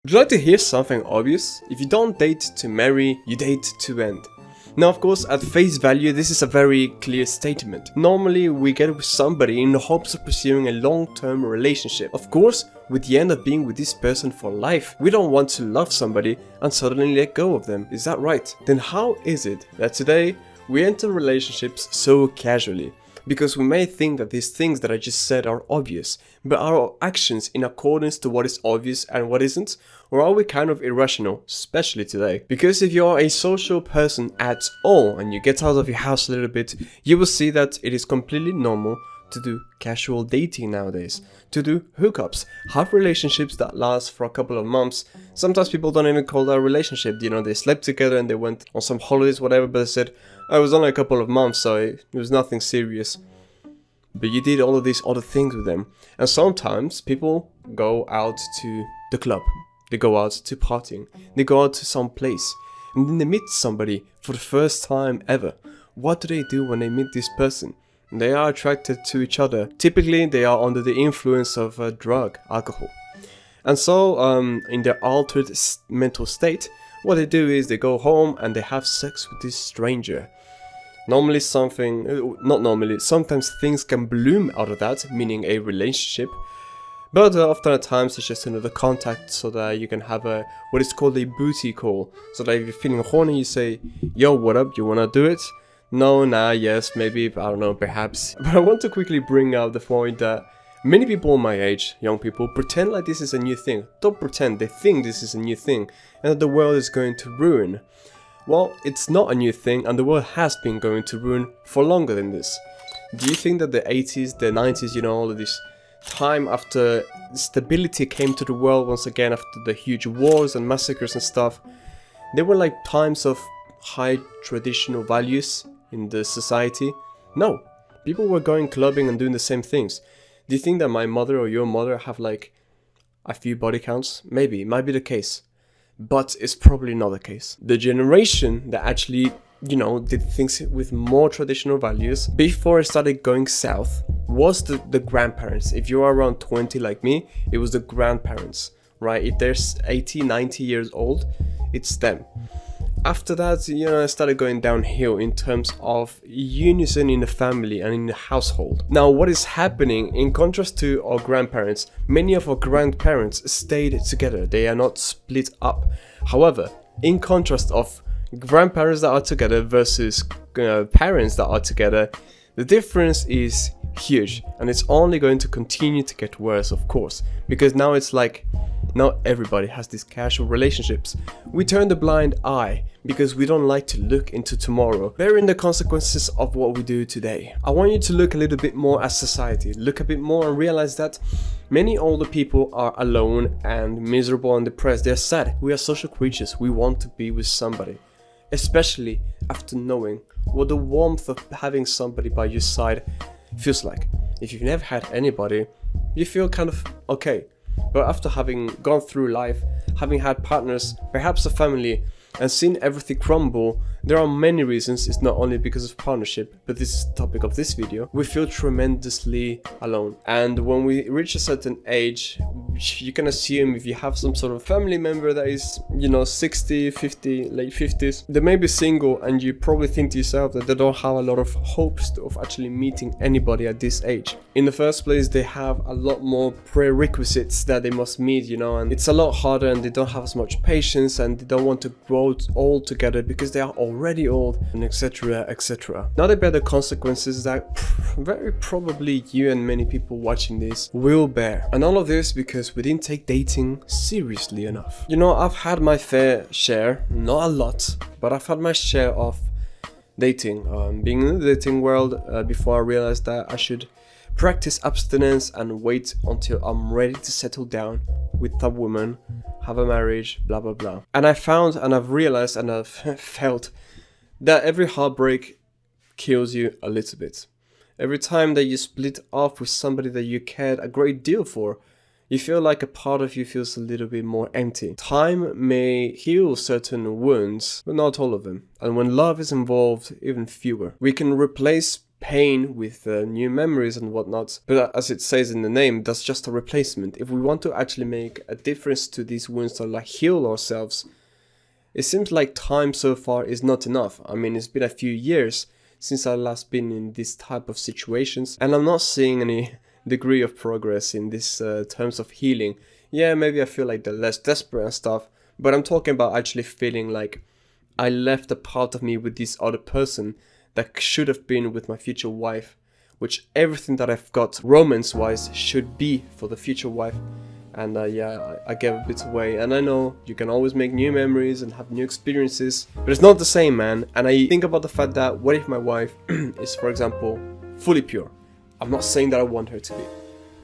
Would you like to hear something obvious? If you don't date to marry, you date to end. Now, of course, at face value, this is a very clear statement. Normally, we get with somebody in the hopes of pursuing a long-term relationship. Of course, with the end of being with this person for life. We don't want to love somebody and suddenly let go of them. Is that right? Then how is it that today we enter relationships so casually? Because we may think that these things that I just said are obvious, but are our actions in accordance to what is obvious and what isn't? Or are we kind of irrational, especially today? Because if you're a social person at all and you get out of your house a little bit, you will see that it is completely normal to do casual dating nowadays, to do hookups, have relationships that last for a couple of months. Sometimes people don't even call that a relationship, they slept together and they went on some holidays, whatever, but they said, oh, it was only a couple of months, so it was nothing serious. But you did all of these other things with them. And sometimes people go out to the club, they go out to partying, they go out to some place, and then they meet somebody for the first time ever. What do they do when they meet this person? They are attracted to each other. Typically, they are under the influence of a drug, alcohol. And so, in their altered mental state, what they do is they go home and they have sex with this stranger. Sometimes things can bloom out of that, meaning a relationship. But often at times it's just another contact so that you can have what is called a booty call. So that if you're feeling horny, you say, yo, what up, you wanna do it? No, nah, yes, maybe, I don't know, perhaps. But I want to quickly bring out the point that many people my age, young people, pretend like this is a new thing. Don't pretend, they think this is a new thing and that the world is going to ruin. Well, it's not a new thing and the world has been going to ruin for longer than this. Do you think that the 80s, the 90s, all of this time after stability came to the world once again after the huge wars and massacres and stuff, they were like times of high traditional values in the society? No, people were going clubbing and doing the same things. Do you think that my mother or your mother have like a few body counts? Maybe, it might be the case, but it's probably not the case. The generation that actually, did things with more traditional values before it started going south was the grandparents. If you're around 20 like me, it was the grandparents, right? If they're 80, 90 years old, it's them. After that, it started going downhill in terms of unison in the family and in the household. Now, what is happening, in contrast to our grandparents, many of our grandparents stayed together. They are not split up. However, in contrast of grandparents that are together versus parents that are together, the difference is huge. And it's only going to continue to get worse, of course. Because now it's like, now everybody has these casual relationships. We turn the blind eye because we don't like to look into tomorrow, bearing the consequences of what we do today. I want you to look a little bit more at society, look a bit more and realize that many older people are alone and miserable and depressed. They're sad. We are social creatures. We want to be with somebody, especially after knowing what the warmth of having somebody by your side feels like. If you've never had anybody, you feel kind of okay. But after having gone through life, having had partners, perhaps a family, and seen everything crumble, there are many reasons. It's not only because of partnership, but this is the topic of this video. We feel tremendously alone. And when we reach a certain age, you can assume if you have some sort of family member that is, 60, 50, late 50s, they may be single and you probably think to yourself that they don't have a lot of hopes of actually meeting anybody at this age. In the first place, they have a lot more prerequisites that they must meet, and it's a lot harder and they don't have as much patience and they don't want to grow old together because they are already old, and etc, etc. Now they bear the consequences that very probably you and many people watching this will bear. And all of this because we didn't take dating seriously enough. I've had my fair share, not a lot, but I've had my share of dating, being in the dating world before I realized that I should practice abstinence and wait until I'm ready to settle down with a woman, have a marriage, blah blah blah. And I found and I've realized and I've felt that every heartbreak kills you a little bit. Every time that you split off with somebody that you cared a great deal for, you feel like a part of you feels a little bit more empty. Time may heal certain wounds, but not all of them. And when love is involved, even fewer. We can replace pain with new memories and whatnot. But as it says in the name, that's just a replacement. If we want to actually make a difference to these wounds or like heal ourselves, it seems like time so far is not enough. I mean, it's been a few years since I last been in this type of situations, and I'm not seeing any degree of progress in this terms of healing. Yeah, maybe I feel like they're less desperate and stuff, but I'm talking about actually feeling like I left a part of me with this other person that should have been with my future wife, which everything that I've got romance-wise should be for the future wife. And I gave a bit away, and I know you can always make new memories and have new experiences, but it's not the same, man. And I think about the fact that what if my wife is, for example, fully pure? I'm not saying that I want her to be,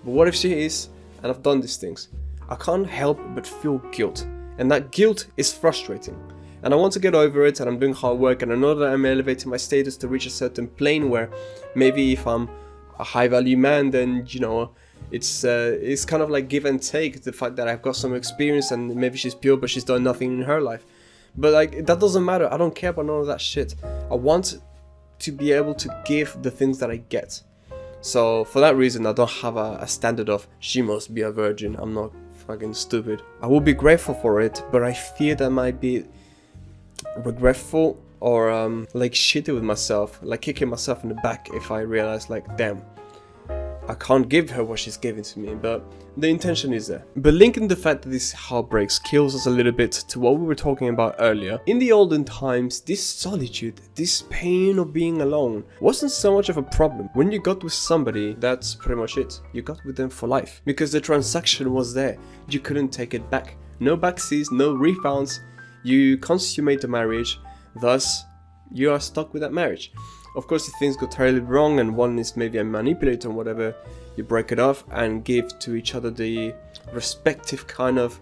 but what if she is, and I've done these things? I can't help but feel guilt, and that guilt is frustrating. And I want to get over it, and I'm doing hard work, and I know that I'm elevating my status to reach a certain plane where maybe if I'm a high value man, then it's kind of like give and take, the fact that I've got some experience and maybe she's pure but she's done nothing in her life. But like, that doesn't matter. I don't care about none of that shit. I want to be able to give the things that I get. So for that reason, I don't have a standard of she must be a virgin. I'm not fucking stupid. I will be grateful for it, but I fear that I might be regretful or like shitty with myself, like kicking myself in the back if I realize like, damn, I can't give her what she's giving to me, but the intention is there. But linking the fact that this heartbreaks kills us a little bit to what we were talking about earlier, in the olden times, this solitude, this pain of being alone, wasn't so much of a problem. When you got with somebody, that's pretty much it. You got with them for life, because the transaction was there. You couldn't take it back. No backseas, no refunds. You consummate the marriage, thus you are stuck with that marriage. Of course, if things go terribly wrong and one is maybe a manipulator or whatever, you break it off and give to each other the respective kind of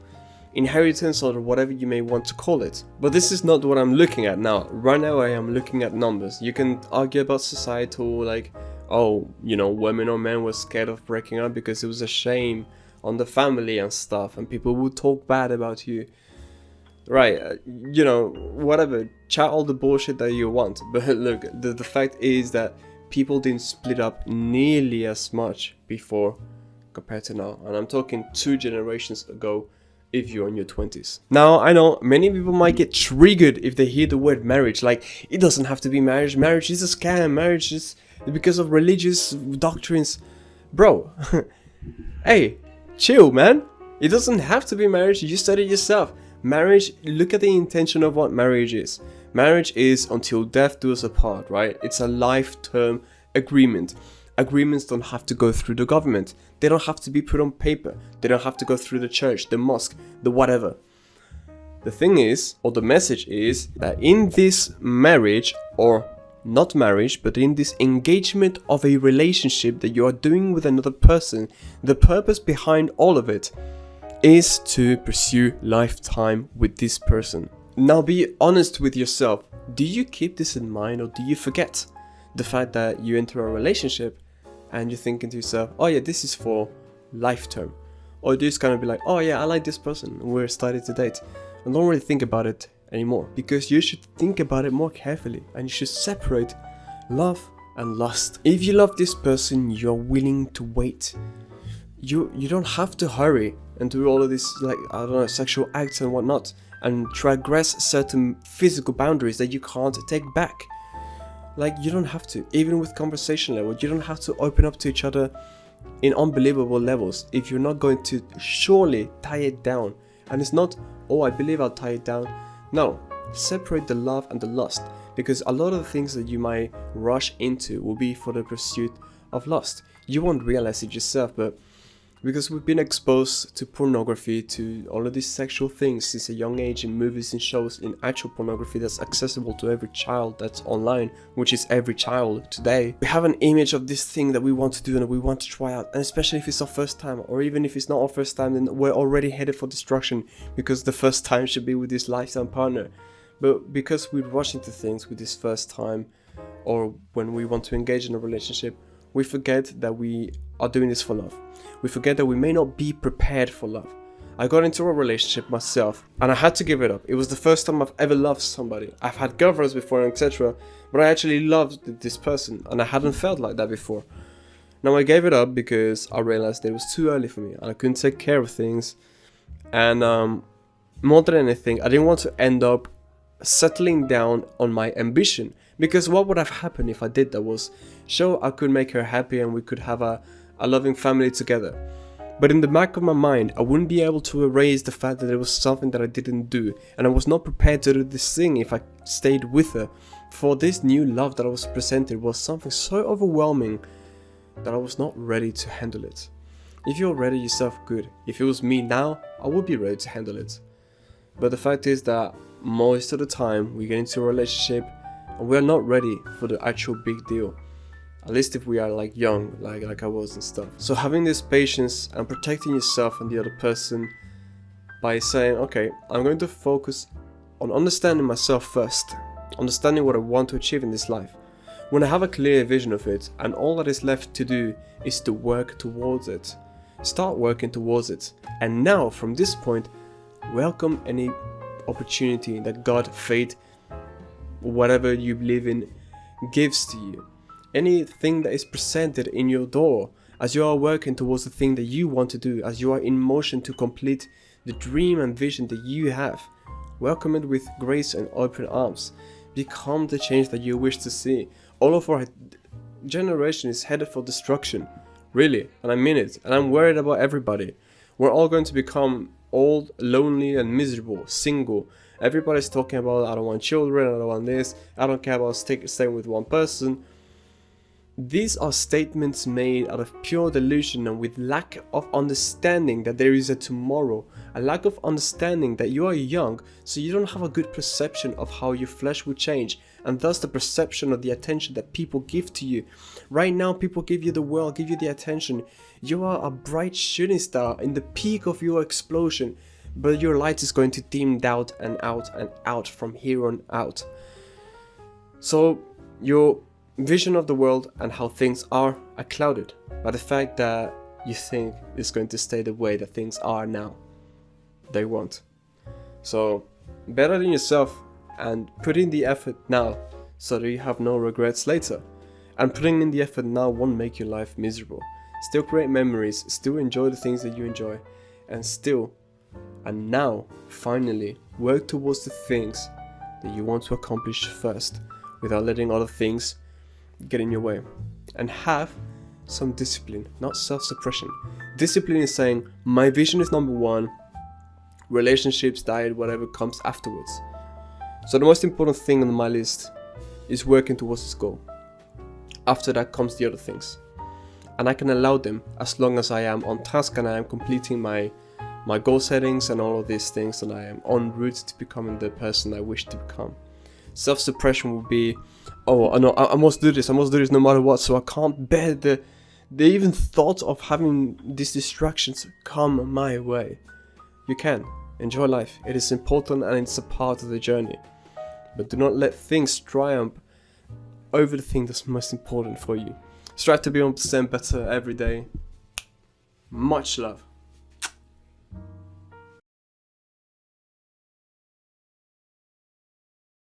inheritance or whatever you may want to call it. But this is not what I'm looking at now. Right now I am looking at numbers. You can argue about societal, like, oh, women or men were scared of breaking up because it was a shame on the family and stuff, and people would talk bad about you. Right, whatever, chat all the bullshit that you want, but look, the fact is that people didn't split up nearly as much before compared to now, and I'm talking 2 generations ago if you're in your 20s. Now, I know many people might get triggered if they hear the word marriage, like, it doesn't have to be marriage is a scam, marriage is because of religious doctrines. Bro, hey, chill, man, it doesn't have to be marriage, you said it yourself. Marriage, look at the intention of what marriage is. Marriage is until death do us apart, right? It's a life-term agreement. Agreements don't have to go through the government. They don't have to be put on paper. They don't have to go through the church, the mosque, the whatever. The thing is, or the message is, that in this marriage, or not marriage, but in this engagement of a relationship that you are doing with another person, the purpose behind all of it is to pursue lifetime with this person. Now be honest with yourself. Do you keep this in mind, or do you forget the fact that you enter a relationship and you're thinking to yourself, oh yeah, this is for lifetime? Or do you just kind of be like, oh yeah, I like this person, we're starting to date, and don't really think about it anymore? Because you should think about it more carefully, and you should separate love and lust. If you love this person, you're willing to wait. You don't have to hurry and do all of this, like, I don't know, sexual acts and whatnot, and transgress certain physical boundaries that you can't take back. Like, you don't have to. Even with conversation level, you don't have to open up to each other in unbelievable levels if you're not going to surely tie it down. And it's not, oh, I believe I'll tie it down. No, separate the love and the lust, because a lot of the things that you might rush into will be for the pursuit of lust. You won't realize it yourself, but because we've been exposed to pornography, to all of these sexual things since a young age, in movies and shows, in actual pornography that's accessible to every child that's online, which is every child today. We have an image of this thing that we want to do and we want to try out, and especially if it's our first time, or even if it's not our first time, then we're already headed for destruction, because the first time should be with this lifetime partner. But because we rush into things with this first time, or when we want to engage in a relationship, we forget that we are doing this for love. We forget that we may not be prepared for love. I got into a relationship myself and I had to give it up. It was the first time I've ever loved somebody. I've had girlfriends before, etc. But I actually loved this person and I hadn't felt like that before. Now I gave it up because I realized that it was too early for me and I couldn't take care of things. And more than anything, I didn't want to end up settling down on my ambition. Because what would have happened if I did that was, sure, I could make her happy and we could have a loving family together. But in the back of my mind, I wouldn't be able to erase the fact that there was something that I didn't do. And I was not prepared to do this thing if I stayed with her. For this new love that I was presented was something so overwhelming that I was not ready to handle it. If you're ready yourself, good. If it was me now, I would be ready to handle it. But the fact is that most of the time we get into a relationship and we're not ready for the actual big deal. At least if we are like young, like I was and stuff. So having this patience and protecting yourself and the other person by saying, okay, I'm going to focus on understanding myself first. Understanding what I want to achieve in this life. When I have a clear vision of it and all that is left to do is to work towards it. Start working towards it. And now from this point, welcome any opportunity that God, fate, whatever you believe in gives to you. Anything that is presented in your door as you are working towards the thing that you want to do, as you are in motion to complete the dream and vision that you have. Welcome it with grace and open arms. Become the change that you wish to see. All of our generation is headed for destruction. Really, and I mean it. And I'm worried about everybody. We're all going to become old, lonely and miserable, single. Everybody's talking about, I don't want children, I don't want this, I don't care about staying with one person. These are statements made out of pure delusion and with lack of understanding that there is a tomorrow. A lack of understanding that you are young, so you don't have a good perception of how your flesh will change, and thus the perception of the attention that people give to you. Right now, people give you the world, give you the attention. You are a bright shooting star in the peak of your explosion, but your light is going to dim out and out and out from here on out. So your vision of the world and how things are clouded by the fact that you think it's going to stay the way that things are now. They won't. So better than yourself and put in the effort now so that you have no regrets later. And putting in the effort now won't make your life miserable. Still create memories, still enjoy the things that you enjoy, and now finally work towards the things that you want to accomplish first without letting other things get in your way. And have some discipline, not self-suppression. Discipline is saying, my vision is number one, relationships, diet, whatever comes afterwards. So the most important thing on my list is working towards this goal. After that comes the other things. And I can allow them as long as I am on task and I am completing my goal settings and all of these things, and I am en route to becoming the person I wish to become. Self-suppression will be, oh, no, I must do this no matter what, so I can't bear the even thought of having these distractions come my way. You can. Enjoy life. It is important and it's a part of the journey. But do not let things triumph over the thing that's most important for you. Strive to be 1% better every day. Much love.